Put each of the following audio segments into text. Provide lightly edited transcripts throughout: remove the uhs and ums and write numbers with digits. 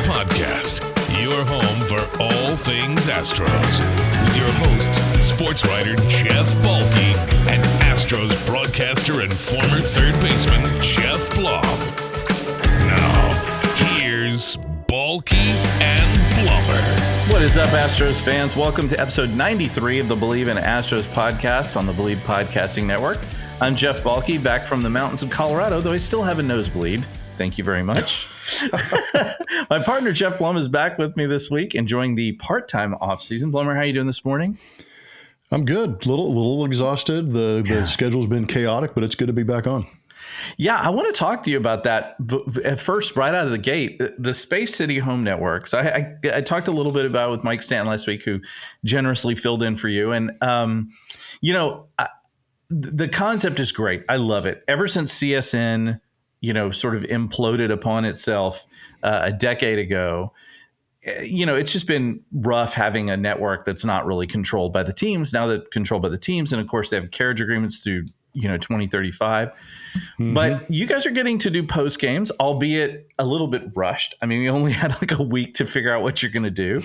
Podcast, your home for all things Astros. With your hosts, sports writer Jeff Balke and Astros broadcaster and former third baseman Geoff Blum. Now, here's Balke and Blummer. What is up, Astros fans? Welcome to episode 93 of the Believe in Astros podcast on the Believe Podcasting Network. I'm Jeff Balke, back from the mountains of Colorado, though I still have a nosebleed. Thank you very much. My partner, Geoff Blum, is back with me this week, enjoying the part-time off-season. Blummer, how are you doing this morning? I'm good. Little exhausted. The schedule's been chaotic, but it's good to be back on. Yeah, I want to talk to you about that. At first, right out of the gate, the Space City Home Network. So I talked a little bit about it with Mike Stanton last week, who generously filled in for you. And, the concept is great. I love it. Ever since CSN, sort of imploded upon itself a decade ago, it's just been rough having a network that's not really controlled by the teams. Now that controlled by the teams, and of course they have carriage agreements through 2035. Mm-hmm. But you guys are getting to do post games, albeit a little bit rushed. I mean, we only had like a week to figure out what you're going to do.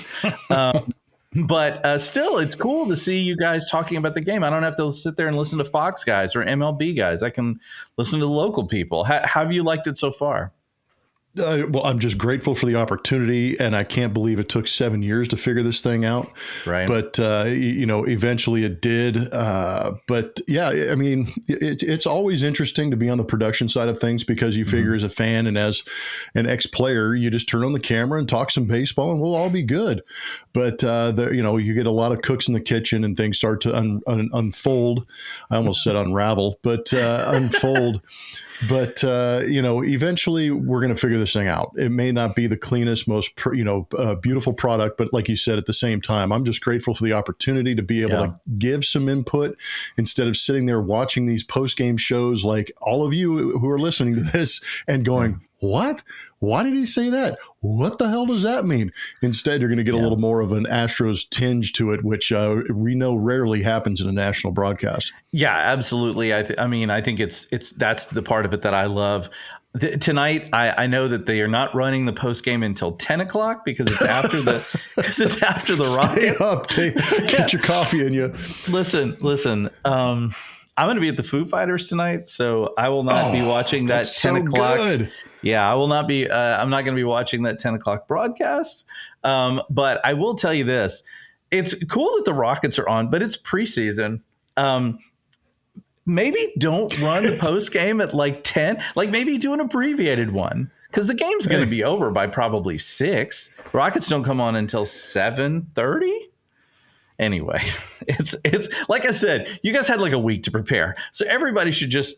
But still, it's cool to see you guys talking about the game. I don't have to sit there and listen to Fox guys or MLB guys. I can listen to the local people. How have you liked it so far? Well, I'm just grateful for the opportunity, and I can't believe it took 7 years to figure this thing out. Right. But, eventually it did. But yeah, I mean, it's always interesting to be on the production side of things because you figure as a fan and as an ex-player, you just turn on the camera and talk some baseball and we'll all be good. But, you get a lot of cooks in the kitchen and things start to unfold. I almost said unravel, but unfold. But, eventually we're going to figure this thing out. It may not be the cleanest, most, beautiful product. But like you said, at the same time, I'm just grateful for the opportunity to be able to give some input instead of sitting there watching these post-game shows like all of you who are listening to this and going, what? Why did he say that? What the hell does that mean? Instead, you're going to get a little more of an Astros tinge to it, which we know rarely happens in a national broadcast. Yeah, absolutely. I think that's the part of it that I love. Tonight, I know that they are not running the post game until 10 o'clock because it's after the Rockets. Stay up, get your coffee in you. Listen. I'm going to be at the Foo Fighters tonight, so I will not be watching that 10 o'clock. Good. Yeah, I will not be. I'm not going to be watching that 10 o'clock broadcast. But I will tell you this: it's cool that the Rockets are on, but it's preseason. Maybe don't run the post game at like 10. Like maybe do an abbreviated one because the game's going to be over by probably 6. Rockets don't come on until 7:30. Anyway, it's like I said, you guys had like a week to prepare. So everybody should just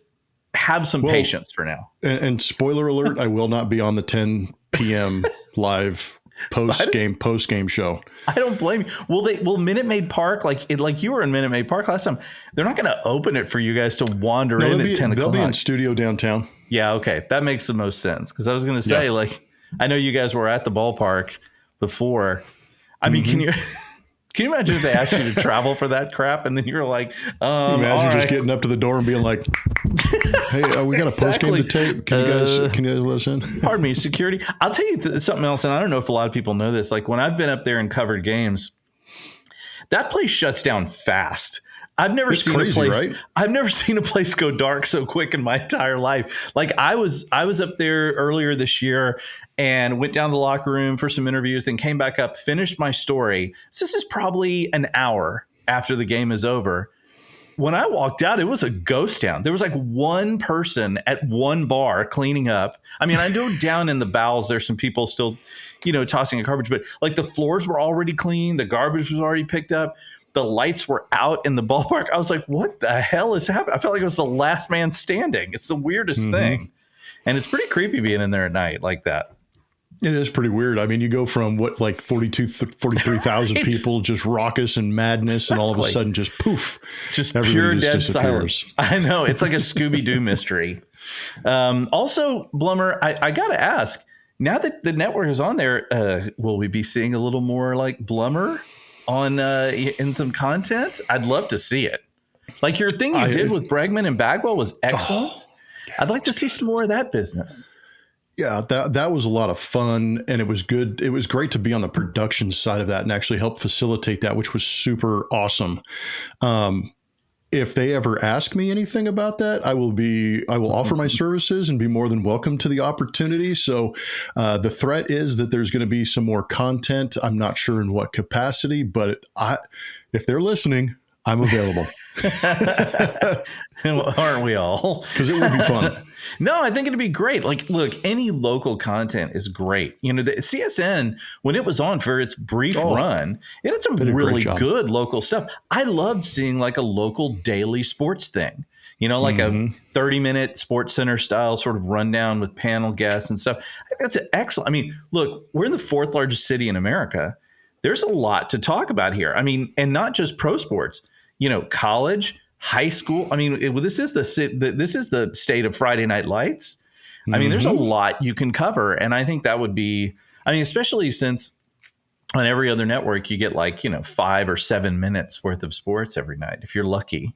have some patience for now. And spoiler alert, I will not be on the 10 p.m. live post-game show. I don't blame you. Will Minute Maid Park, like you were in Minute Maid Park last time, they're not going to open it for you guys to wander in at 10 o'clock. They'll be in studio downtown. Yeah, okay. That makes the most sense. Because I was going to say, I know you guys were at the ballpark before. I mean, Can you imagine if they asked you to travel for that crap and then you're like, imagine just getting up to the door and being like, hey, we got a post game to tape. Can you guys let us in? Pardon me, security. I'll tell you something else, and I don't know if a lot of people know this. Like when I've been up there and covered games, that place shuts down fast. I've never seen a place go dark so quick in my entire life. Like I was up there earlier this year and went down to the locker room for some interviews, then came back up, finished my story. So this is probably an hour after the game is over. When I walked out, it was a ghost town. There was like one person at one bar cleaning up. I mean, I know down in the bowels, there's some people still, tossing a garbage, but like the floors were already clean. The garbage was already picked up. The lights were out in the ballpark. I was like, what the hell is happening? I felt like it was the last man standing. It's the weirdest thing. And it's pretty creepy being in there at night like that. It is pretty weird. I mean, you go from 43,000 people, just raucous and madness, and all of a sudden just poof. Just pure dead silence. I know. It's like a Scooby-Doo mystery. Also, Blummer, I got to ask, now that the network is on there, will we be seeing a little more like Blummer on in some content? I'd love to see it. Like your thing you did with Bregman and Bagwell was excellent. I'd like to see some more of that business. Yeah, that was a lot of fun, and it was good. It was great to be on the production side of that and actually help facilitate that, which was super awesome. If they ever ask me anything about that, I will offer my services and be more than welcome to the opportunity. So the threat is that there's going to be some more content. I'm not sure in what capacity, but if they're listening, I'm available. Aren't we all? Because it would be fun. No, I think it'd be great. Like, look, any local content is great. You know, the CSN, when it was on for its brief run, it had some really good local stuff. I loved seeing like a local daily sports thing, you know, like a 30-minute Sports Center style sort of rundown with panel guests and stuff. I think that's excellent. I mean, look, we're in the 4th largest city in America. There's a lot to talk about here. I mean, and not just pro sports, you know, college, high school. I mean, this is the state of Friday Night Lights. I mean, there's a lot you can cover. And I think that would be, I mean, especially since on every other network, you get like, you know, 5 or 7 minutes worth of sports every night, if you're lucky.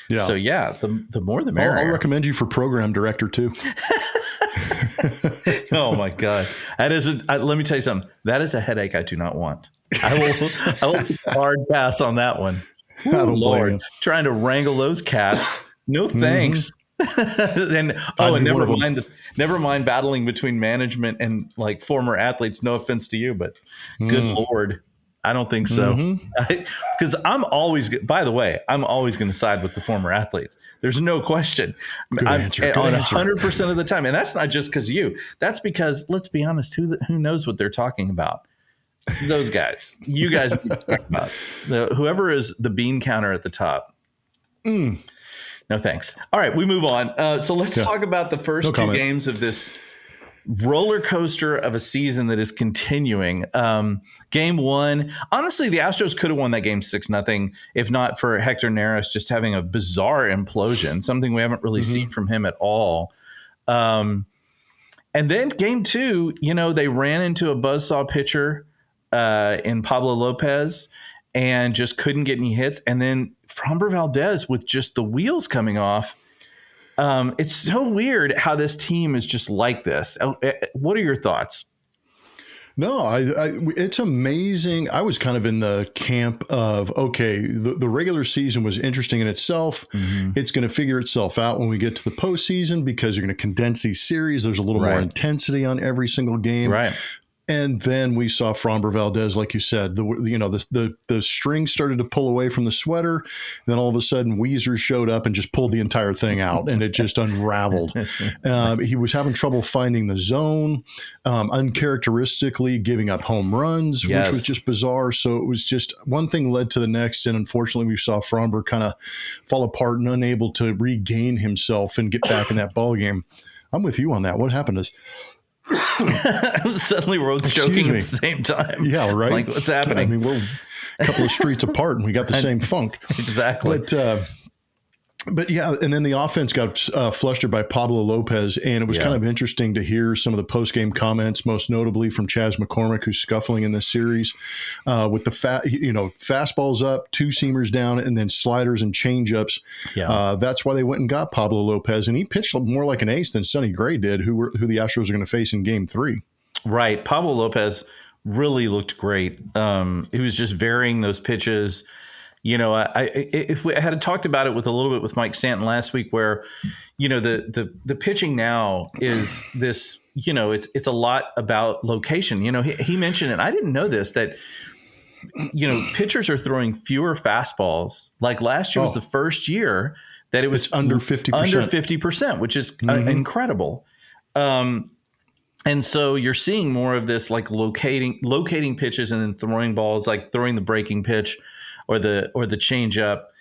Yeah. So yeah, the more the merrier. I'll recommend you for program director too. Oh my God. That is let me tell you something. That is a headache I do not want. I will take a hard pass on that one. Ooh, Lord, trying to wrangle those cats. No thanks. And never mind battling between management and like former athletes. No offense to you, but good Lord, I don't think so. Because I'm always going to side with the former athletes. There's no question. Good answer. 100% of the time, and that's not just because of you. That's because, let's be honest, who knows what they're talking about? Those guys. You guys talk about whoever is the bean counter at the top. No thanks. All right, we move on. So let's talk about the first two games of this roller coaster of a season that is continuing. Game 1, honestly, the Astros could have won that game 6-0 if not for Hector Neris just having a bizarre implosion, something we haven't really seen from him at all. And then game 2, you know, they ran into a buzzsaw pitcher in Pablo Lopez and just couldn't get any hits. And then Framber Valdez with just the wheels coming off. It's so weird how this team is just like this. What are your thoughts? No, it's amazing. I was kind of in the camp of, okay, the regular season was interesting in itself. It's going to figure itself out when we get to the postseason because you're going to condense these series. There's a little more intensity on every single game. Right. And then we saw Framber Valdez, like you said, the string started to pull away from the sweater. Then all of a sudden, Weezer showed up and just pulled the entire thing out, and it just unraveled. He was having trouble finding the zone, uncharacteristically giving up home runs, which was just bizarre. So it was just one thing led to the next, and unfortunately, we saw Framber kind of fall apart and unable to regain himself and get back in that ball game. I'm with you on that. What happened is. Suddenly we're both choking at the same time. Yeah, right. Like, what's happening? I mean, we're a couple of streets apart and we got the same funk. Exactly. But yeah, and then the offense got flustered by Pablo Lopez, and it was kind of interesting to hear some of the post-game comments, most notably from Chas McCormick, who's scuffling in this series with the fastballs up, 2-seamers down, and then sliders and changeups. Yeah. That's why they went and got Pablo Lopez, and he pitched more like an ace than Sonny Gray did, who the Astros are going to face in Game 3. Right. Pablo Lopez really looked great. He was just varying those pitches. You know, if we had talked about it with a little bit with Mike Stanton last week, where, you know, the pitching now is this, you know, it's a lot about location. You know, he mentioned it. I didn't know this, that, you know, pitchers are throwing fewer fastballs. Like last year was the first year that it was under 50%. Under 50%, which is incredible. And so you're seeing more of this, like locating pitches and then throwing balls, like throwing the breaking pitch or the change up.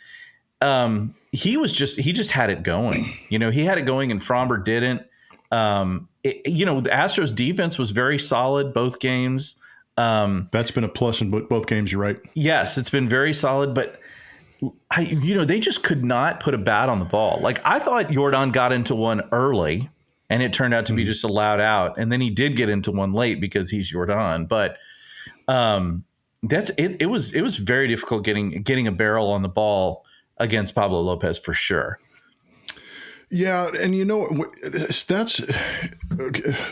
He just had it going. You know, he had it going and Framber didn't. You know, the Astros defense was very solid both games. That's been a plus in both games. You're right. Yes, it's been very solid, but they just could not put a bat on the ball. Like I thought Yordan got into one early and it turned out to be just allowed out. And then he did get into one late because he's Yordan, but, that's it. It was very difficult getting a barrel on the ball against Pablo Lopez for sure. Yeah, and that's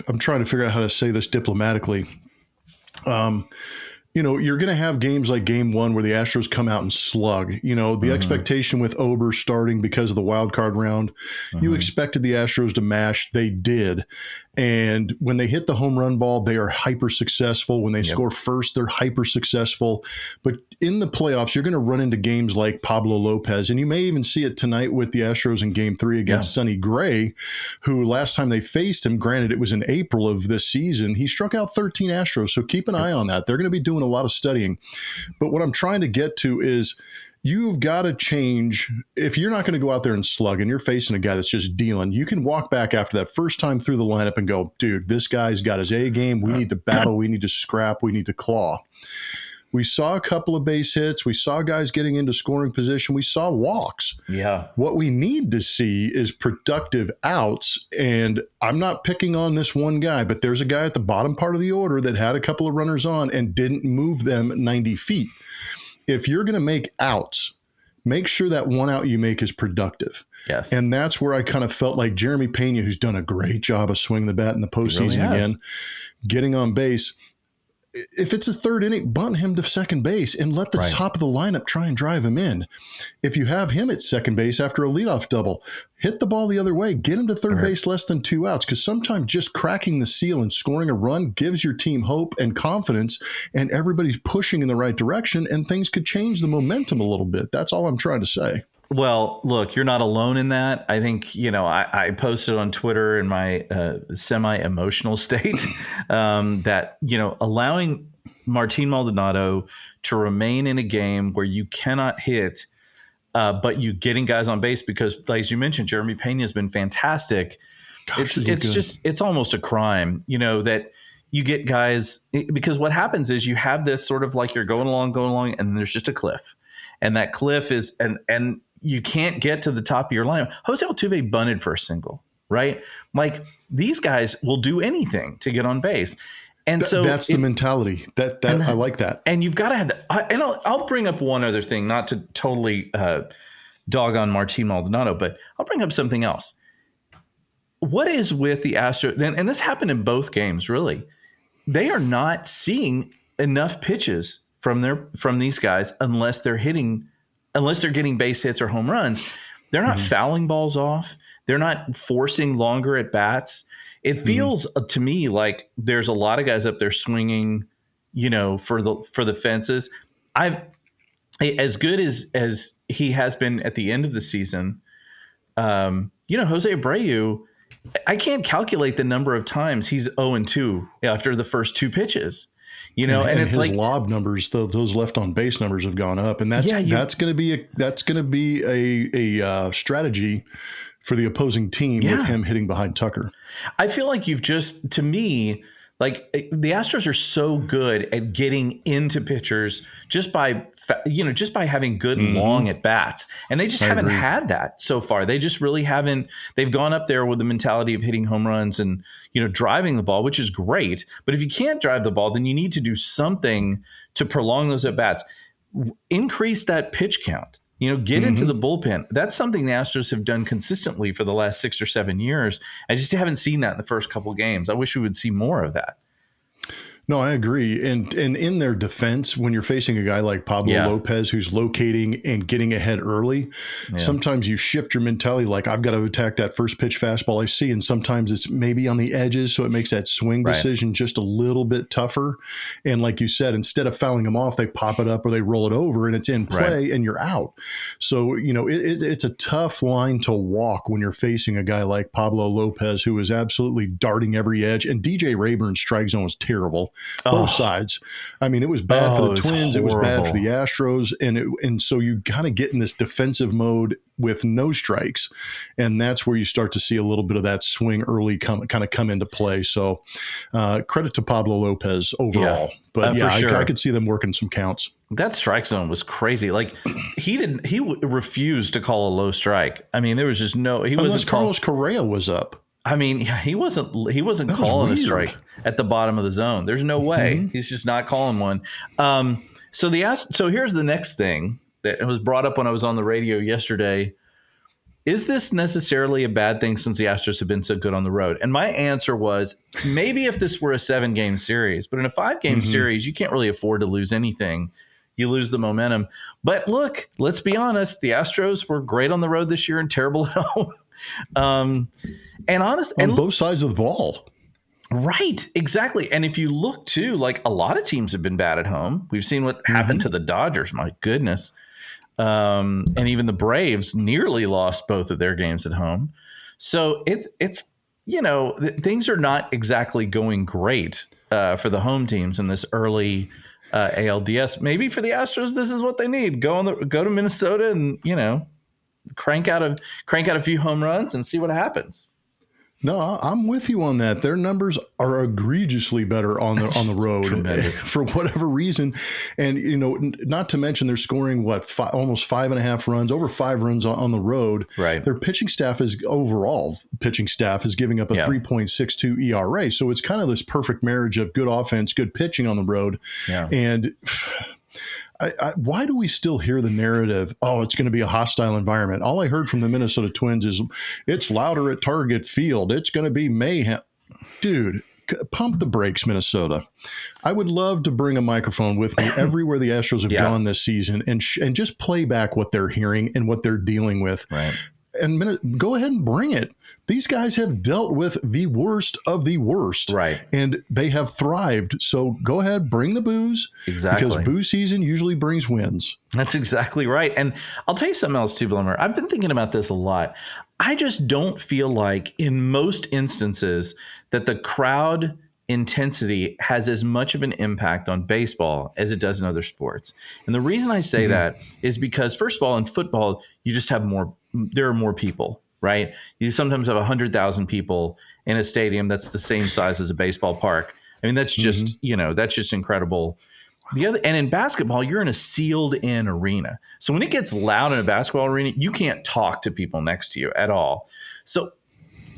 I'm trying to figure out how to say this diplomatically. You're going to have games like game one where the Astros come out and slug. The expectation with Ober starting because of the wild card round, you expected the Astros to mash. They did. And when they hit the home run ball, they are hyper successful. When they score first, they're hyper successful. But in the playoffs, you're going to run into games like Pablo Lopez. And you may even see it tonight with the Astros in game 3 against Sonny Gray, who last time they faced him, granted it was in April of this season, he struck out 13 Astros. So keep an eye on that. They're going to be doing a lot of studying. But what I'm trying to get to is you've got to change. If you're not going to go out there and slug and you're facing a guy that's just dealing, you can walk back after that first time through the lineup and go, dude, this guy's got his A game. We need to battle. We need to scrap. We need to claw. We saw a couple of base hits. We saw guys getting into scoring position. We saw walks. Yeah. What we need to see is productive outs. And I'm not picking on this one guy, but there's a guy at the bottom part of the order that had a couple of runners on and didn't move them 90 feet. If you're going to make outs, make sure that one out you make is productive. Yes. And that's where I kind of felt like Jeremy Pena, who's done a great job of swinging the bat in the postseason again, getting on base. If it's a third inning, bunt him to second base and let the top of the lineup try and drive him in. If you have him at second base after a leadoff double, hit the ball the other way, get him to third base less than 2 outs, because sometimes just cracking the seal and scoring a run gives your team hope and confidence, and everybody's pushing in the right direction, and things could change the momentum a little bit. That's all I'm trying to say. Well, look, you're not alone in that. I think, I posted on Twitter in my semi-emotional state that, allowing Martin Maldonado to remain in a game where you cannot hit, but you getting guys on base because, like as you mentioned, Jeremy Pena has been fantastic. Gosh, it's almost a crime, that you get guys, because what happens is you have this sort of like you're going along, and there's just a cliff. And that cliff is, and you can't get to the top of your lineup. Jose Altuve bunted for a single, right? Like these guys will do anything to get on base. And so that's the mentality that I like that. And you've got to have that. And I'll bring up one other thing, not to totally dog on Martin Maldonado, but I'll bring up something else. What is with the Astros? And this happened in both games, really. They are not seeing enough pitches from these guys unless they're getting base hits or home runs. They're not fouling balls off. They're not forcing longer at bats. It feels to me like there's a lot of guys up there swinging, for the fences. As good as he has been at the end of the season, Jose Abreu, I can't calculate the number of times he's 0-2 after the first 2 pitches. And it's his lob numbers, those left on base numbers have gone up, and that's going to be a strategy for the opposing team with him hitting behind Tucker. I feel like to me, like the Astros are so good at getting into pitchers just by having good long at bats, and they just haven't had that so far. They just really haven't. They've gone up there with the mentality of hitting home runs and driving the ball, which is great. But if you can't drive the ball, then you need to do something to prolong those at bats. Increase that pitch count. Get into the bullpen. That's something the Astros have done consistently for the last 6 or 7 years. I just haven't seen that in the first couple of games. I wish we would see more of that. No, I agree. And in their defense, when you're facing a guy like Pablo Lopez, who's locating and getting ahead early, sometimes you shift your mentality like, I've got to attack that first pitch fastball I see. And sometimes it's maybe on the edges. So it makes that swing decision just a little bit tougher. And like you said, instead of fouling them off, they pop it up or they roll it over and it's in play and you're out. So, it's a tough line to walk when you're facing a guy like Pablo Lopez, who is absolutely darting every edge. And DJ Rayburn's strike zone was terrible. Both sides. I mean, it was bad for the Twins. It was bad for the Astros. And so you kind of get in this defensive mode with no strikes. And that's where you start to see a little bit of that swing early come into play. So credit to Pablo Lopez overall. But I could see them working some counts. That strike zone was crazy. Like he refused to call a low strike. I mean, there was just unless Carlos Correa was up. I mean, he wasn't calling a strike at the bottom of the zone. There's no way. He's just not calling one. So here's the next thing that was brought up when I was on the radio yesterday. is this necessarily a bad thing since the Astros have been so good on the road? And my answer was maybe if this were a 7-game series, but in a 5-game series, you can't really afford to lose anything. You lose the momentum. But look, let's be honest. The Astros were great on the road this year and terrible at home. On both sides of the ball. Right, exactly. And if you look too, like a lot of teams have been bad at home. We've seen what happened to the Dodgers. My goodness. And even the Braves nearly lost both of their games at home. So it's things are not exactly going great for the home teams in this early ALDS. Maybe for the Astros, this is what they need. Go to Minnesota and crank out a few home runs and see what happens. No, I'm with you on that. Their numbers are egregiously better on the road for whatever reason. And, not to mention they're scoring almost 5.5 runs, over 5 runs on the road. Right. Their pitching staff is giving up a 3.62 ERA. So it's kind of this perfect marriage of good offense, good pitching on the road. Yeah. And why do we still hear the narrative, it's going to be a hostile environment? All I heard from the Minnesota Twins is it's louder at Target Field. It's going to be mayhem. Dude, pump the brakes, Minnesota. I would love to bring a microphone with me everywhere the Astros have gone this season and just play back what they're hearing and what they're dealing with. Right. And go ahead and bring it. These guys have dealt with the worst of the worst. Right. And they have thrived. So go ahead, bring the booze. Exactly. Because booze season usually brings wins. That's exactly right. And I'll tell you something else too, Blummer. I've been thinking about this a lot. I just don't feel like in most instances that the crowd intensity has as much of an impact on baseball as it does in other sports. And the reason I say that is because, first of all, in football, you just have there are more people, right? You sometimes have 100,000 people in a stadium that's the same size as a baseball park. I mean, that's just, that's just incredible. And in basketball, you're in a sealed in arena. So when it gets loud in a basketball arena, you can't talk to people next to you at all. So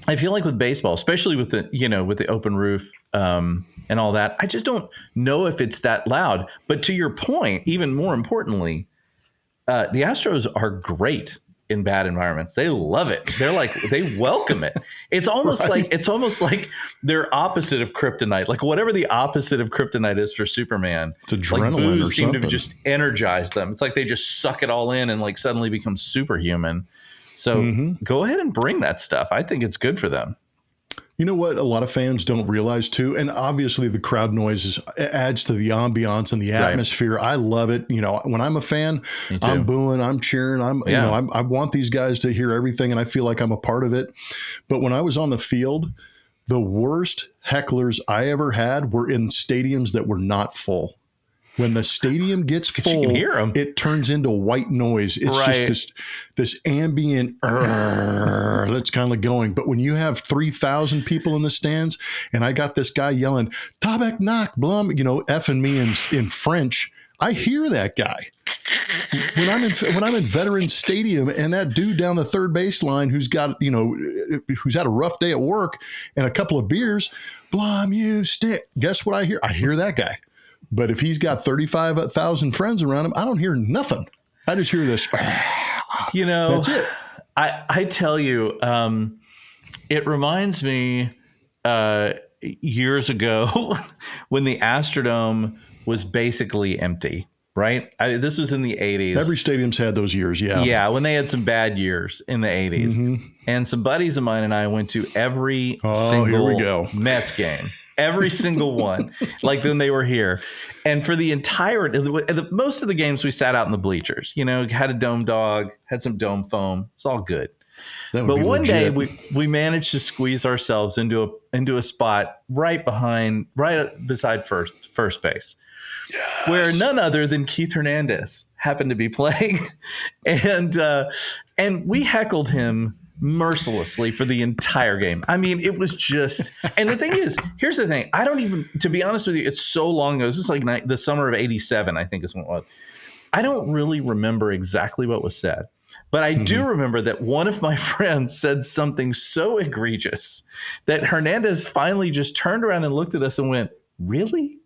I feel like with baseball, especially with the open roof and all that, I just don't know if it's that loud. But to your point, even more importantly, the Astros are great in bad environments. They love it. They're like, they welcome it. It's almost like they're opposite of kryptonite. Like whatever the opposite of kryptonite is for Superman. It's adrenaline like booze or seem to just energize them. It's like they just suck it all in and like suddenly become superhuman. So go ahead and bring that stuff. I think it's good for them. You know what a lot of fans don't realize too, and obviously the crowd noise adds to the ambiance and the atmosphere. Right. I love it. When I'm a fan, I'm booing, I'm cheering. I want these guys to hear everything, and I feel like I'm a part of it. But when I was on the field, the worst hecklers I ever had were in stadiums that were not full. When the stadium gets full, it turns into white noise. It's just this ambient that's kind of going. But when you have 3,000 people in the stands, and I got this guy yelling, "Tabak nak Blum," effing me in French, I hear that guy. When I'm in Veterans Stadium and that dude down the third baseline who's had a rough day at work and a couple of beers, "Blum, you stick." Guess what I hear? I hear that guy. But if he's got 35,000 friends around him, I don't hear nothing. I just hear this. That's it. I tell you, it reminds me years ago when the Astrodome was basically empty, right? This was in the 80s. Every stadium's had those years, yeah. Yeah, when they had some bad years in the 80s. And some buddies of mine and I went to every single Mets game. Every single one, like when they were here. And for the most of the games, we sat out in the bleachers, had a dome dog, had some dome foam. It's all good. But one day we managed to squeeze ourselves into a spot right beside first base, where none other than Keith Hernandez happened to be playing. And we heckled him mercilessly for the entire game. I mean, it was just, and the thing is, here's the thing. I don't even, to be honest with you, it's so long ago. This is like the summer of 87, I think is when it was. I don't really remember exactly what was said, but I do remember that one of my friends said something so egregious that Hernandez finally just turned around and looked at us and went, "Really?"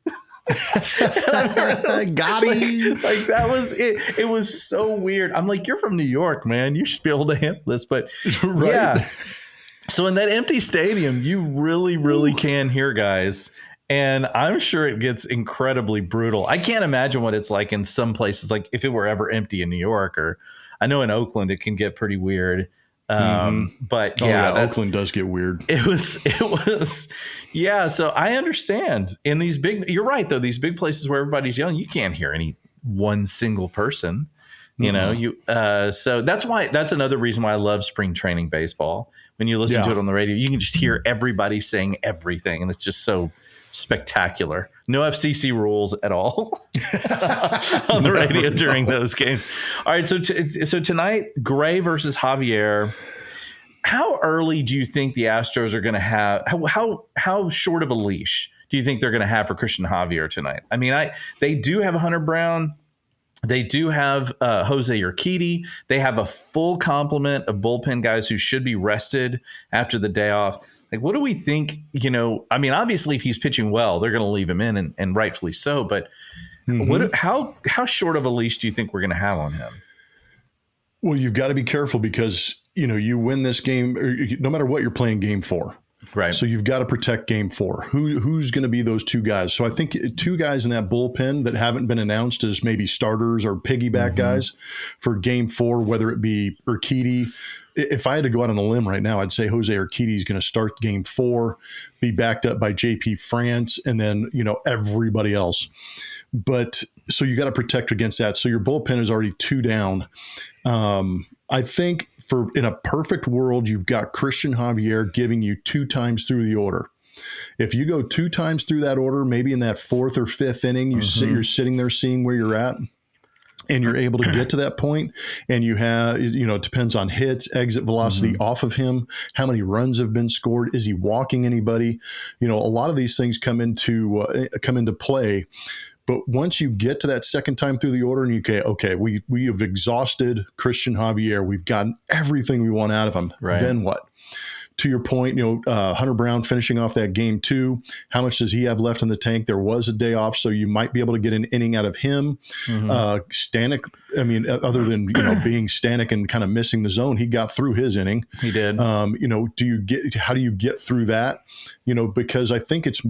Got him. Like that was it. It was so weird. I'm like, you're from New York, man. You should be able to handle this. But right. Yeah. So in that empty stadium, you really, really can hear guys. And I'm sure it gets incredibly brutal. I can't imagine what it's like in some places, like if it were ever empty in New York, or I know in Oakland it can get pretty weird. But Oakland does get weird. It was, yeah. So I understand in these you're right though. These big places where everybody's yelling, you can't hear any one single person, you know, so that's another reason why I love spring training baseball. When you listen to it on the radio, you can just hear everybody saying everything. And it's just so spectacular. No FCC rules at all on the radio during those games. All right. So tonight, Gray versus Javier. How early do you think the Astros are going to have? How short of a leash do you think they're going to have for Cristian Javier tonight? I mean, they do have Hunter Brown. They do have Jose Urquidy. They have a full complement of bullpen guys who should be rested after the day off. Like, what do we think? You know, I mean, obviously, if he's pitching well, they're going to leave him in, and rightfully so. But how short of a leash do you think we're going to have on him? Well, you've got to be careful because, you know, you win this game, no matter what you're playing game 4. Right. So you've got to protect game 4. Who's going to be those two guys? So I think 2 guys in that bullpen that haven't been announced as maybe starters or piggyback guys for game 4, whether it be Urquidy. If I had to go out on a limb right now, I'd say Jose Urquidy is going to start game 4, be backed up by JP France, and then, you know, everybody else. But so you got to protect against that. So your bullpen is already 2 down. I think in a perfect world, you've got Cristian Javier giving you 2 times through the order. If you go 2 times through that order, maybe in that 4th or 5th inning, you're sitting there seeing where you're at, and you're able to get to that point, and you have, you know, it depends on hits, exit velocity off of him, how many runs have been scored, is he walking anybody? You know, a lot of these things come into play. But once you get to that second time through the order and we have exhausted Cristian Javier, we've gotten everything we want out of him. Right. Then what? To your point, you know, Hunter Brown finishing off that game 2. How much does he have left in the tank? There was a day off, so you might be able to get an inning out of him. Stanek, I mean, other than, you know, being Stanek and kind of missing the zone, he got through his inning. He did. You know, how do you get through that? You know, because I think it's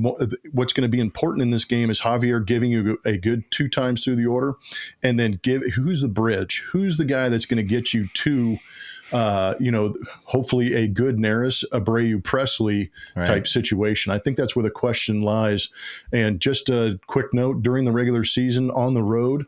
what's going to be important in this game is Javier giving you a good 2 times through the order, and then who's the bridge? Who's the guy that's going to get you to you know, hopefully a good Neris, Abreu, Presley type situation. I think that's where the question lies. And just a quick note, during the regular season on the road,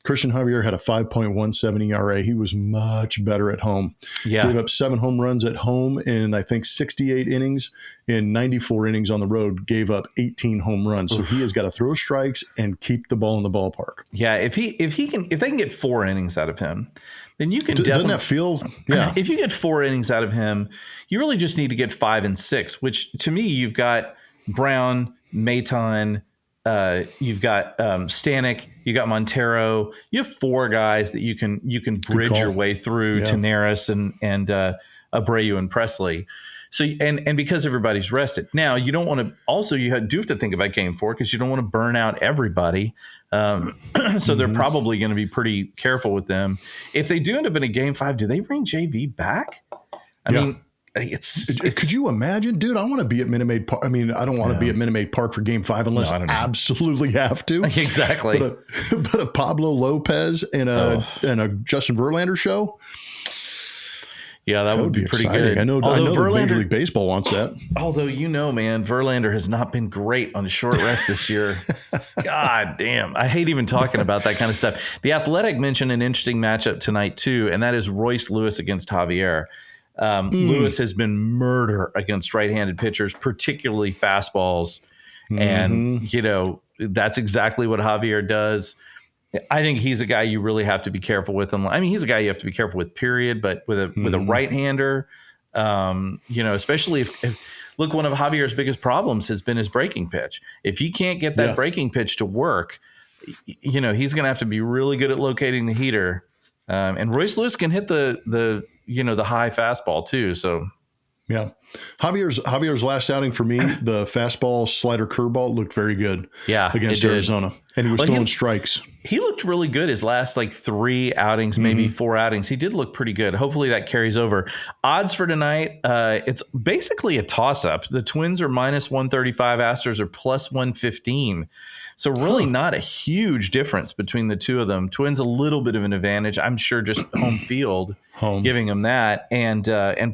Cristian Javier had a 5.17 ERA. He was much better at home. Yeah. Gave up 7 home runs at home in, I think, 68 innings. In 94 innings on the road, gave up 18 home runs. So he has got to throw strikes and keep the ball in the ballpark. Yeah, if they can get 4 innings out of him, then you can Doesn't that feel? Yeah. If you get 4 innings out of him, you really just need to get 5 and 6. Which to me, you've got Brown, Maton, you've got Stanek, you got Montero. You have 4 guys that you can bridge your way through to Neris and Abreu and Presley. So and because everybody's rested now, you don't want to. Also, do have to think about game 4 because you don't want to burn out everybody. So they're probably going to be pretty careful with them. If they do end up in a game 5, do they bring JV back? I mean, it's could you imagine, dude? I want to be at Minute Maid Park. I mean, I don't want to be at Minute Maid Park for game 5 unless I absolutely have to. Exactly. But a Pablo Lopez and a Justin Verlander show. Yeah, that would be pretty exciting. good. I know Major League Baseball wants that. Although, you know, man, Verlander has not been great on short rest this year. God damn. I hate even talking about that kind of stuff. The Athletic mentioned an interesting matchup tonight, too, and that is Royce Lewis against Javier. Lewis has been murder against right-handed pitchers, particularly fastballs. And, you know, that's exactly what Javier does. I think he's a guy you really have to be careful with. I mean, he's a guy you have to be careful with, period. But with a right-hander, you know, especially if look, one of Javier's biggest problems has been his breaking pitch. If he can't get that breaking pitch to work, you know, he's going to have to be really good at locating the heater. And Royce Lewis can hit the high fastball too. So Yeah. Javier's last outing for me, the fastball, slider, curveball looked very good against Arizona. And he was throwing strikes. He looked really good his last 3 outings, maybe 4 outings. He did look pretty good. Hopefully that carries over. Odds for tonight, it's basically a toss-up. The Twins are minus 135. Astros are plus 115. So really not a huge difference between the two of them. Twins a little bit of an advantage. I'm sure just home field giving them that, and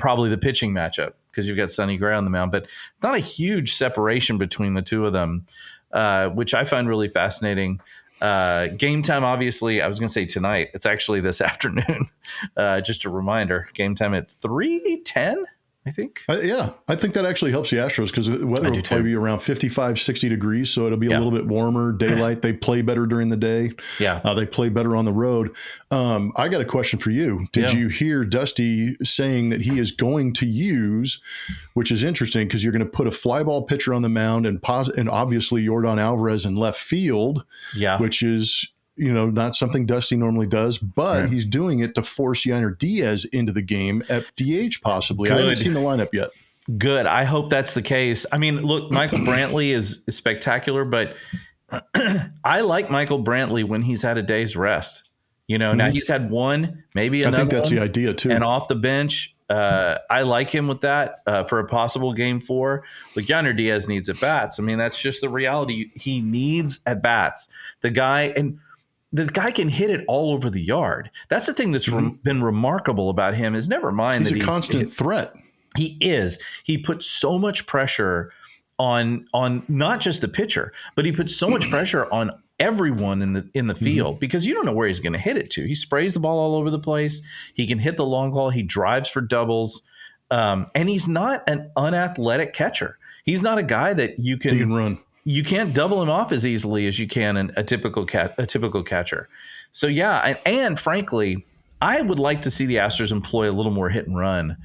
probably the pitching matchup because you've got Sonny Gray on the mound. But not a huge separation between the two of them, which I find really fascinating. Game time, obviously, I was going to say tonight. It's actually this afternoon. Just a reminder, game time at 3:10. I think. I think that actually helps the Astros because the weather will probably be around 55, 60 degrees. So it'll be a little bit warmer, daylight. They play better during the day. They play better on the road. I got a question for you. Did you hear Dusty saying that he is going to use, which is interesting because you're going to put a fly ball pitcher on the mound and obviously Yordan Alvarez in left field, which is not something Dusty normally does, but he's doing it to force Yainer Diaz into the game at DH possibly. I haven't seen the lineup yet. Good. I hope that's the case. I mean, look, Michael Brantley is spectacular, but I like Michael Brantley when he's had a day's rest. Now he's had one, maybe another. I think that's the idea too. And off the bench, I like him with that for a possible game 4. But Yainer Diaz needs at bats. I mean, that's just the reality. He needs at bats. The guy can hit it all over the yard. That's the thing that's been remarkable about him is never mind he's a constant threat. He is. He puts so much pressure on not just the pitcher, but he puts so much pressure on everyone in the field because you don't know where he's going to hit it to. He sprays the ball all over the place. He can hit the long ball. He drives for doubles. And he's not an unathletic catcher. He's not a guy that he can run. You can't double him off as easily as you can in a typical catcher. So and frankly, I would like to see the Astros employ a little more hit and run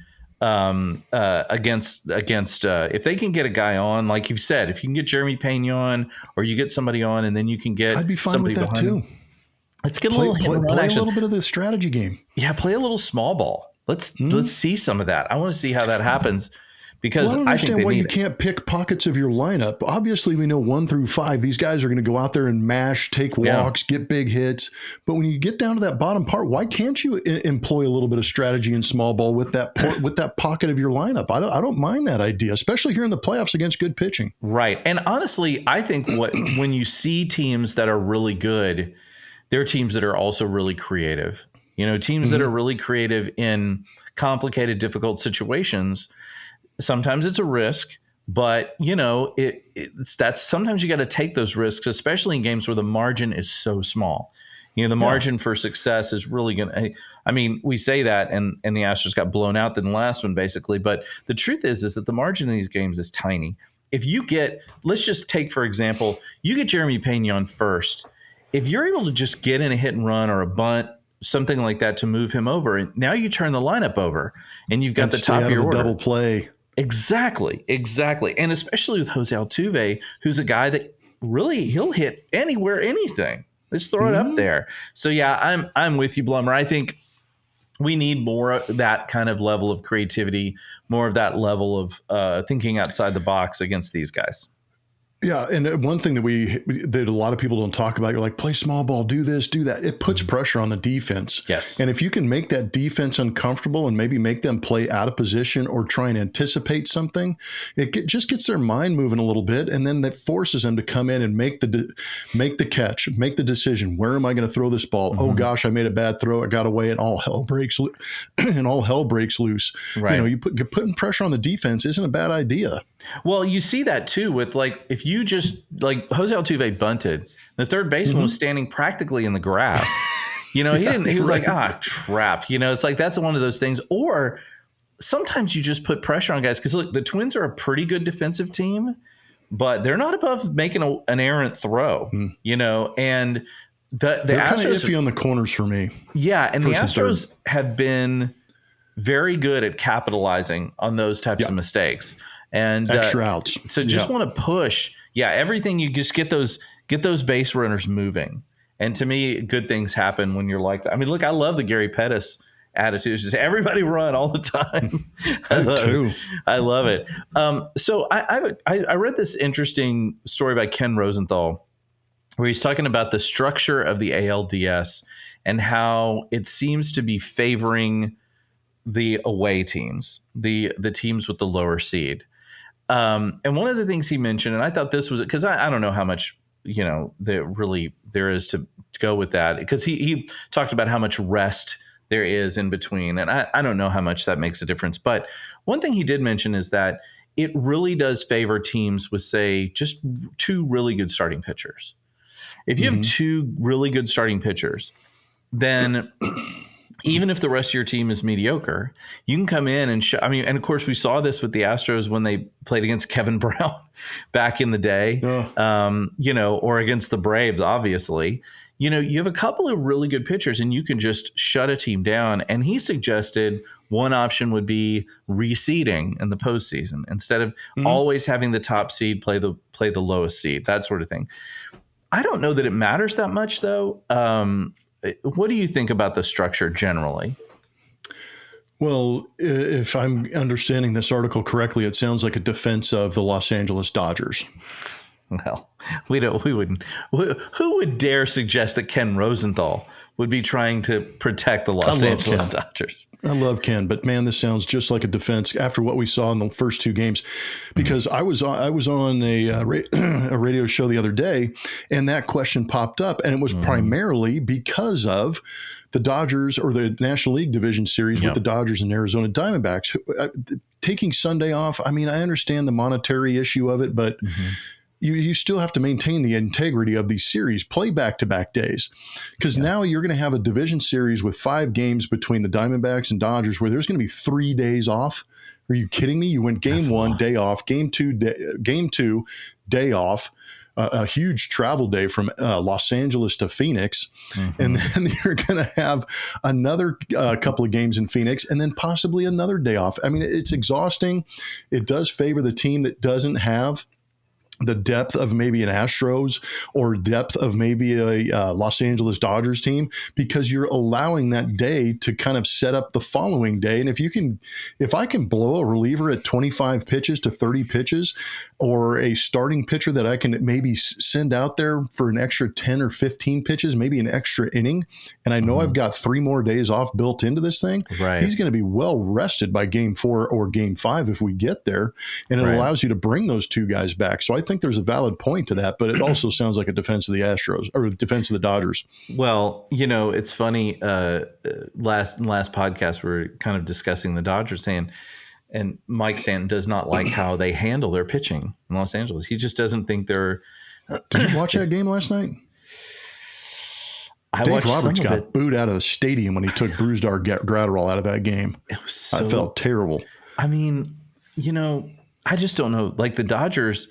against if they can get a guy on, like you said, if you can get Jeremy Payne on, or you get somebody on, and then you can get I'd be fine with that too. Let's get a little hit and run action. Play a little bit of the strategy game. Yeah, play a little small ball. Let's see some of that. I want to see how that happens. Because I don't understand why you can't pick pockets of your lineup. Obviously, we know 1 through 5, these guys are going to go out there and mash, take walks, get big hits. But when you get down to that bottom part, why can't you employ a little bit of strategy in small ball with that pocket of your lineup? I don't mind that idea, especially here in the playoffs against good pitching. Right. And honestly, I think when you see teams that are really good, they're teams that are also really creative. Teams that are really creative in complicated, difficult situations. Sometimes it's a risk, but that's sometimes you got to take those risks, especially in games where the margin is so small. The margin for success is really going to. I mean, we say that, and the Astros got blown out in the last one, basically. But the truth is that the margin in these games is tiny. If you let's just take for example, you get Jeremy Payne on first. If you're able to just get in a hit and run or a bunt, something like that to move him over, and now you turn the lineup over, and you've got the top of your order. Double play. Exactly. And especially with Jose Altuve, who's a guy that really he'll hit anywhere, anything. Let's throw it up there. So I'm with you, Blummer. I think we need more of that kind of level of creativity, more of that level of thinking outside the box against these guys. Yeah, and one thing that a lot of people don't talk about, you're like, play small ball, do this, do that. It puts pressure on the defense. Yes. And if you can make that defense uncomfortable and maybe make them play out of position or try and anticipate something, it just gets their mind moving a little bit, and then that forces them to come in and make the catch, make the decision. Where am I going to throw this ball? Oh gosh, I made a bad throw. I got away, and all hell breaks loose. Right. You're putting pressure on the defense isn't a bad idea. Well, you see that too with if you just Jose Altuve bunted, the third baseman was standing practically in the grass. He was like, crap. It's like that's one of those things. Or sometimes you just put pressure on guys because look, the Twins are a pretty good defensive team, but they're not above making an errant throw. And the they're Astros kind of iffy on the corners for me. Yeah, and the Astros have been very good at capitalizing on those types of mistakes. And extra outs. So just want to push. Yeah, everything. You just get those base runners moving. And to me, good things happen when you're like that. I mean, look, I love the Gary Pettis attitude. It's just everybody run all the time. I love it. So I read this interesting story by Ken Rosenthal where he's talking about the structure of the ALDS and how it seems to be favoring the away teams, the teams with the lower seed. And one of the things he mentioned, and I thought this was, because I don't know how much, there is to go with that, because he talked about how much rest there is in between. And I don't know how much that makes a difference. But one thing he did mention is that it really does favor teams with, say, just two really good starting pitchers. If you have two really good starting pitchers, then even if the rest of your team is mediocre, you can come in and and of course we saw this with the Astros when they played against Kevin Brown back in the day, or against the Braves, obviously. You have a couple of really good pitchers and you can just shut a team down. And he suggested one option would be reseeding in the postseason instead of always having the top seed play the lowest seed, that sort of thing. I don't know that it matters that much, though. What do you think about the structure generally? Well, if I'm understanding this article correctly, it sounds like a defense of the Los Angeles Dodgers. Well, who would dare suggest that Ken Rosenthal would be trying to protect the Los Angeles Dodgers? I love Ken, but man, this sounds just like a defense after what we saw in the first two games. Because I was on a radio show the other day, and that question popped up, and it was primarily because of the Dodgers, or the National League Division Series with the Dodgers and Arizona Diamondbacks. Taking Sunday off, I mean, I understand the monetary issue of it, but you still have to maintain the integrity of these series, play back-to-back days. Because now you're going to have a division series with 5 games between the Diamondbacks and Dodgers where there's going to be 3 days off. Are you kidding me? You went game 1, day off, game 2, day off, a huge travel day from Los Angeles to Phoenix. And then you're going to have another couple of games in Phoenix and then possibly another day off. I mean, it's exhausting. It does favor the team that doesn't have the depth of maybe an Astros or depth of maybe a Los Angeles Dodgers team, because you're allowing that day to kind of set up the following day. And if I can blow a reliever at 25 pitches to 30 pitches, or a starting pitcher that I can maybe send out there for an extra 10 or 15 pitches, maybe an extra inning, and I know I've got 3 more days off built into this thing, he's going to be well rested by game 4 or game 5 if we get there. And it allows you to bring those 2 guys back. So I think there's a valid point to that, but it also sounds like a defense of the Astros, or a defense of the Dodgers. Well, it's funny. Last podcast, we were kind of discussing the Dodgers, saying, and Mike Stanton does not like how they handle their pitching in Los Angeles. He just doesn't think they're. Did you watch that game last night? Dave Roberts got booed out of the stadium when he took Brusdar Graterol out of that game. I felt terrible. I mean, I just don't know. Like the Dodgers.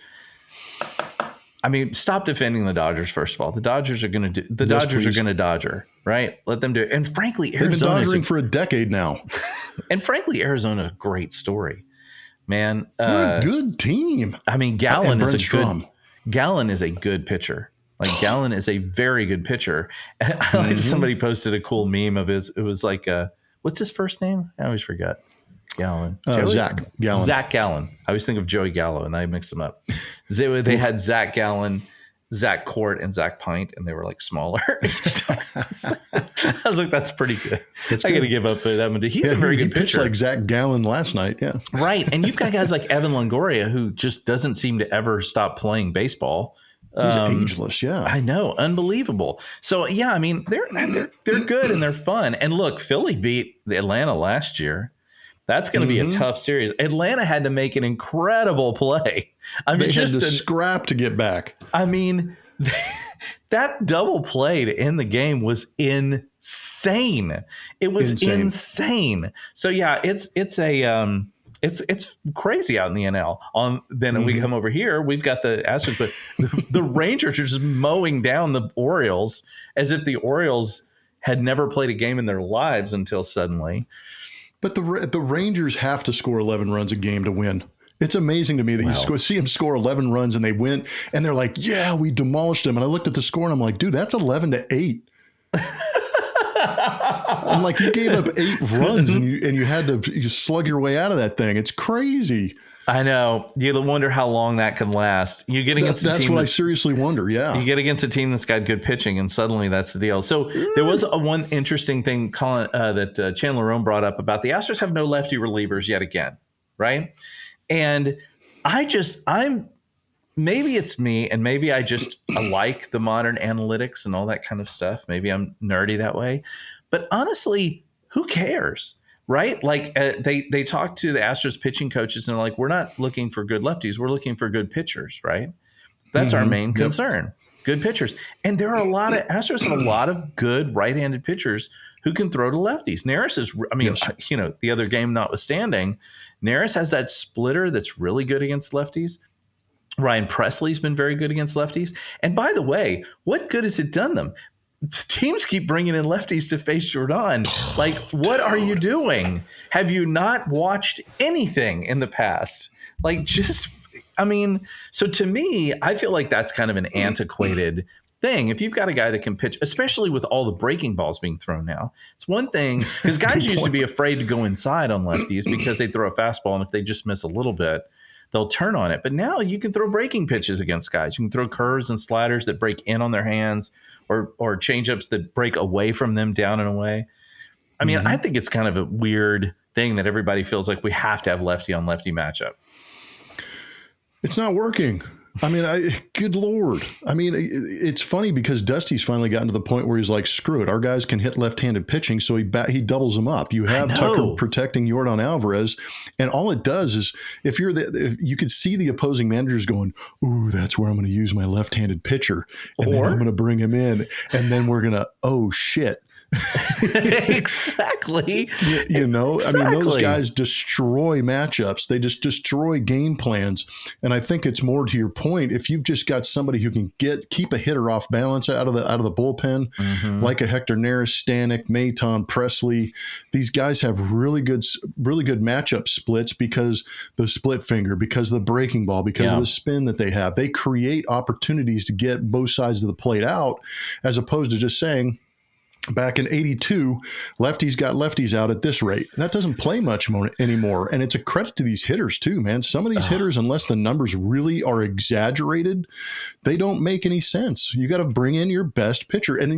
I mean, stop defending the Dodgers. First of all, the Dodgers are going to do. The Dodgers are going to Dodger, right? Let them do it. And frankly, Arizona, they've been Dodgering for a decade now. And frankly, Arizona's a great story, man. What a good team. I mean, Gallen is a good pitcher. Like Gallen is a very good pitcher. Somebody posted a cool meme of his. It was like, what's his first name? I always forget. Gallen. Zach Gallen. Zach Gallen. I always think of Joey Gallo, and I mix them up. They had Zach Gallen, Zach Court, and Zach Pint, and they were like smaller each time. I was like, that's pretty good. I got to give up that one. He's a very good pitcher. Pitched like Zach Gallen last night, yeah. Right, and you've got guys like Evan Longoria, who just doesn't seem to ever stop playing baseball. He's ageless, yeah. I know, unbelievable. So yeah, I mean, they're good and they're fun. And look, Philly beat Atlanta last year. That's going to be a tough series. Atlanta had to make an incredible play. I mean, they had to scrap to get back. I mean, that double play to end the game was insane. It was insane. So yeah, it's crazy out in the NL. Then we come over here, we've got the Astros, but the Rangers are just mowing down the Orioles as if the Orioles had never played a game in their lives until suddenly. But the Rangers have to score 11 runs a game to win. It's amazing to me that you see them score 11 runs and they win, and they're like, yeah, we demolished them. And I looked at the score and I'm like, dude, that's 11-8. I'm like, you gave up 8 runs and you had to slug your way out of that thing. It's crazy. I know. You wonder how long that can last. You get against that's what I seriously wonder. Yeah, you get against a team that's got good pitching, and suddenly that's the deal. So there was one interesting thing, Colin, that Chandler Rome brought up about the Astros have no lefty relievers yet again, right? And maybe it's me, and maybe I like the modern analytics and all that kind of stuff. Maybe I'm nerdy that way, but honestly, who cares? Right? Like they talk to the Astros pitching coaches and they're like, we're not looking for good lefties. We're looking for good pitchers, right? That's our main concern. Good pitchers. And there are Astros have a lot of good right-handed pitchers who can throw to lefties. Neris is, the other game notwithstanding, Neris has that splitter that's really good against lefties. Ryan Presley's been very good against lefties. And by the way, what good has it done them? Teams keep bringing in lefties to face Jordan. Like, what are you doing? Have you not watched anything in the past? Like, so to me, I feel like that's kind of an antiquated thing. If you've got a guy that can pitch, especially with all the breaking balls being thrown now, it's one thing because guys used to be afraid to go inside on lefties because they throw a fastball, and if they just miss a little bit, they'll turn on it. But now you can throw breaking pitches against guys. You can throw curves and sliders that break in on their hands or changeups that break away from them down and away. I mean, I think it's kind of a weird thing that everybody feels like we have to have lefty-on-lefty matchup. It's not working. I mean, good Lord. I mean, it's funny because Dusty's finally gotten to the point where he's like, screw it. Our guys can hit left-handed pitching, so he doubles them up. You have Tucker protecting Yordan Alvarez, and all it does is if you could see the opposing managers going, ooh, that's where I'm going to use my left-handed pitcher, and then I'm going to bring him in, and then we're going to, oh, shit. Exactly. I mean, those guys destroy matchups. They just destroy game plans. And I think it's more to your point. If you've just got somebody who can keep a hitter off balance out of the bullpen, like a Hector Neris, Stanek, Maton, Presley, these guys have really good matchup splits because the split finger, because of the breaking ball, because of the spin that they have. They create opportunities to get both sides of the plate out, as opposed to just saying, back in 82, lefties got lefties out at this rate. That doesn't play much anymore. And it's a credit to these hitters too, man. Some of these hitters, unless the numbers really are exaggerated, they don't make any sense. You got to bring in your best pitcher. And,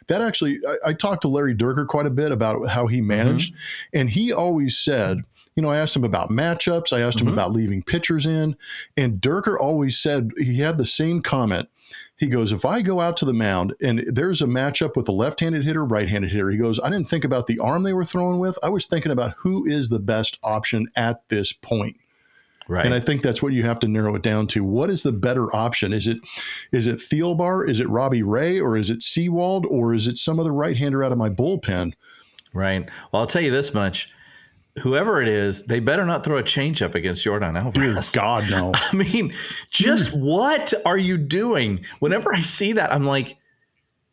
that actually, I talked to Larry Durker quite a bit about how he managed. And he always said, I asked him about matchups. I asked him about leaving pitchers in. And Durker always said, he had the same comment. He goes, if I go out to the mound and there's a matchup with a left-handed hitter, right-handed hitter, he goes, I didn't think about the arm they were throwing with. I was thinking about who is the best option at this point. Right. And I think that's what you have to narrow it down to. What is the better option? Is it Thielbar? Is it Robbie Ray? Or is it Seawald? Or is it some other right-hander out of my bullpen? Right. Well, I'll tell you this much. Whoever it is, they better not throw a changeup against Yordan Alvarez. Dear God, no. I mean, just what are you doing? Whenever I see that, I'm like,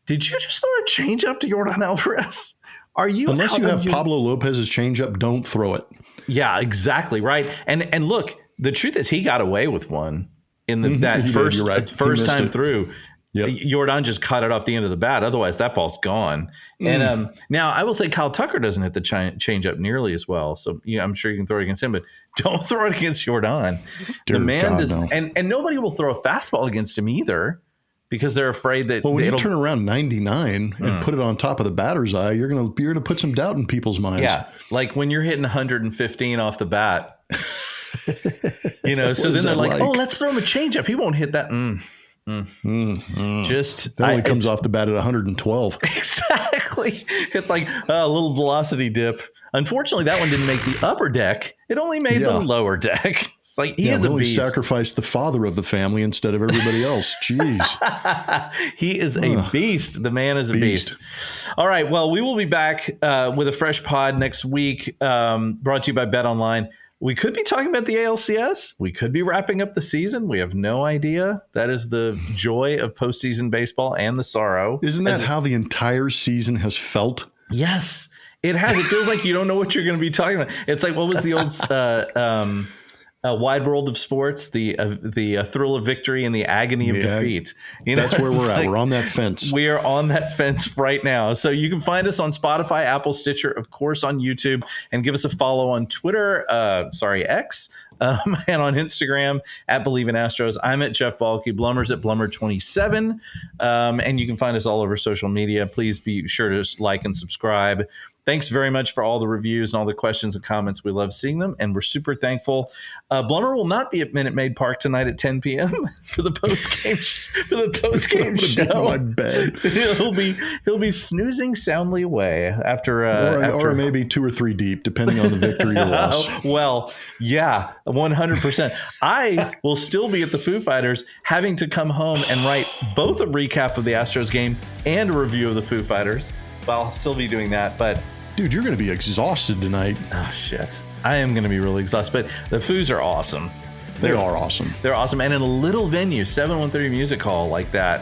did you just throw a changeup to Yordan Alvarez? Are you? Unless you have Pablo Lopez's changeup, don't throw it. Yeah, exactly right. And look, the truth is, he got away with one in that first time through. Yep. Yordan just caught it off the end of the bat. Otherwise, that ball's gone. And now I will say Kyle Tucker doesn't hit the changeup nearly as well. So I'm sure you can throw it against him, but don't throw it against Yordan. The man does, and nobody will throw a fastball against him either because they're afraid that. Well, when you turn around 99 and put it on top of the batter's eye, you're gonna put some doubt in people's minds. Yeah, like when you're hitting 115 off the bat. So then they're like, "Oh, let's throw him a changeup. He won't hit that." Just that only comes off the bat at 112. Exactly. It's like a little velocity dip. Unfortunately, that one didn't make the upper deck. It only made the lower deck. It's like he is a beast. Sacrificed the father of the family instead of everybody else. Jeez. He is a beast. The man is a beast. All right. Well, we will be back with a fresh pod next week, brought to you by Bet Online. We could be talking about the ALCS. We could be wrapping up the season. We have no idea. That is the joy of postseason baseball and the sorrow. Isn't that how the entire season has felt? Yes, it has. It feels like you don't know what you're going to be talking about. It's like, what was the old wide world of sports, the thrill of victory and the agony of defeat. That's where we're at. We're on that fence. We are on that fence right now. So you can find us on Spotify, Apple, Stitcher, of course, on YouTube, and give us a follow on Twitter, X, and on Instagram at Believe in Astros. I'm at Jeff Balke. Blummer's at Blummer27. And you can find us all over social media. Please be sure to like and subscribe. Thanks very much for all the reviews and all the questions and comments. We love seeing them, and we're super thankful. Blummer will not be at Minute Maid Park tonight at 10 p.m. for the post-game show. Be on my bed. He'll be snoozing soundly away after or maybe 2 or 3 deep, depending on the victory or loss. Well, yeah, 100%. I will still be at the Foo Fighters, having to come home and write both a recap of the Astros game and a review of the Foo Fighters. Well, I'll still be doing that, but dude, you're going to be exhausted tonight. Oh, shit. I am going to be really exhausted, but the Foos are awesome. They are awesome. They're awesome. And in a little venue, 7130 Music Hall like that.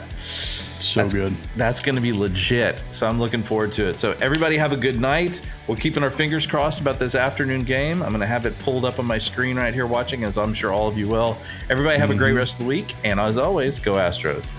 That's good. That's going to be legit. So I'm looking forward to it. So everybody have a good night. We're keeping our fingers crossed about this afternoon game. I'm going to have it pulled up on my screen right here watching, as I'm sure all of you will. Everybody have a great rest of the week. And as always, go Astros.